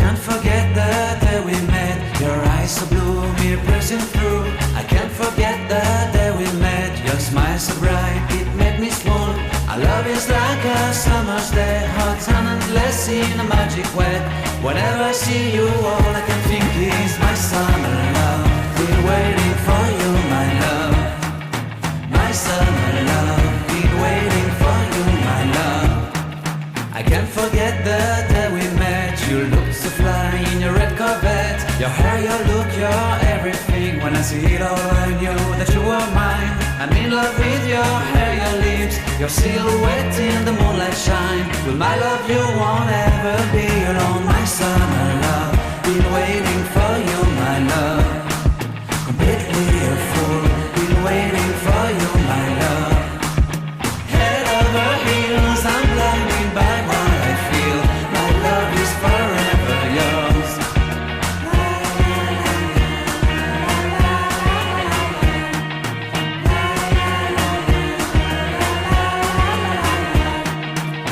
can't forget the day we met. Your eyes so blue, me pressing through. I can't forget the day we met. Your smile so bright, it made me swoon. Our love is like a summer's day, hot and endless in a magic way. Whenever I see you, all I can think is my summer love. Been waiting for you, my love. My summer love. Been waiting for you, my love. I can't forget the day we met. You looked so fly in your red Corvette. Your hair, your look, your everything. When I see it all, I knew that you were mine. I'm in love with your hair, your lips, your silhouette in the moonlight shine. With my love you won't ever be alone. My summer love, been waiting for you, my love. Completely a fool, been waiting for you, my love. Head over heels, I'm blinded by what I feel. My love is forever yours.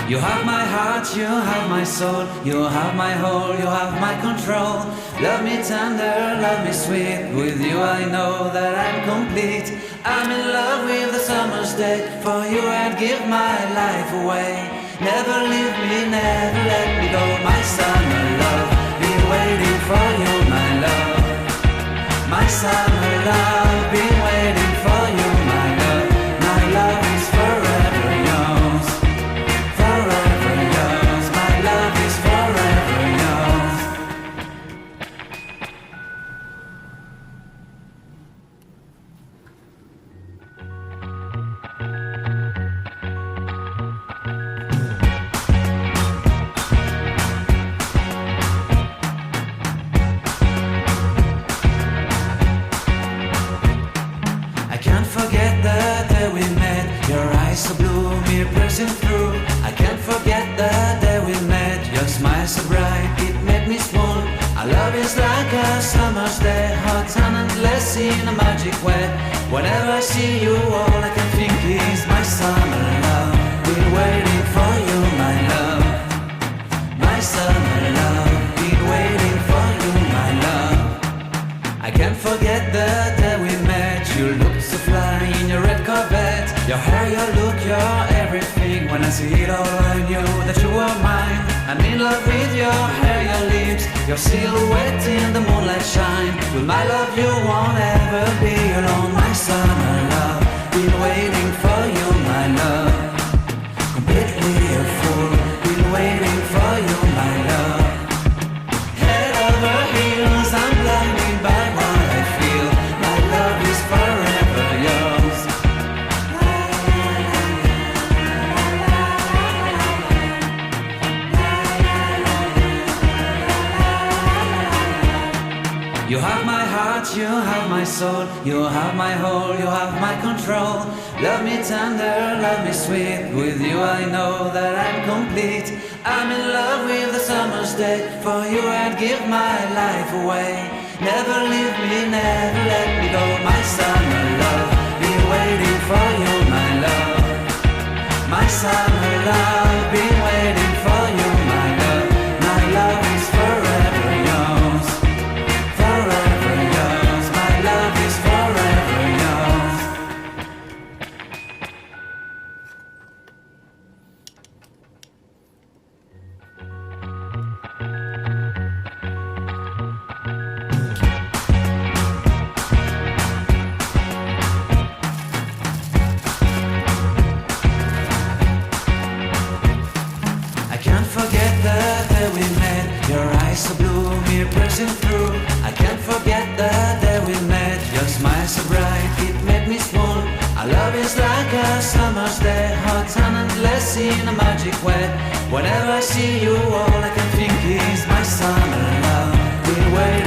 You have my heart, you have my soul. You have my whole, you have my control. Love me tender, love me sweet. With you I know that I'm complete. I'm in love with the summer's day. For you I'd give my life away. Never leave me, never let me go. My summer love, been waiting for you, my love. My summer love, been waiting for you, my love. My love is forever yours. Forever yours. My love is forever yours. I can't forget the day we met. Your eyes so blue, me pressing through. I can't forget the day we met. Your smile so bright, it made me swoon. Our love is like a summer's day, hot and endless in a magic way. Whenever I see you, all I can think is my summer love. Been waiting for you, my love. My summer love. Been waiting for you, my love. I can't forget the day we met. You looked so fly in your red Corvette. Your hair, your look, your everything. When I see it all, I knew that you were mine. I'm in love with your hair, your lips, your silhouette in the moonlight shine. With my love you won't ever be alone. My summer love, been waiting for you, my love. Completely a fool, been waiting for you, my love. Head over heels, I'm blinded by what I feel. My love is forever yours. You have my heart, you have my soul. You have my whole, you have my control. Love me tender, love me sweet. With you I know that I'm complete. I'm in love with the summer's day. For you I'd give my life away. Never leave me, never let me go. My summer love, been waiting for you, my love. My summer love, been waiting for you, my love. My love is forever yours. Forever yours. My love is forever yours. I can't forget the day we met. Your eyes so blue, me pressing through. I can't forget the day we met. Your smile so bright, it made me swoon. Our love is like a summer's day, hot and endless in a magic way. Whenever I see you, all I can think is my summer love. Been waiting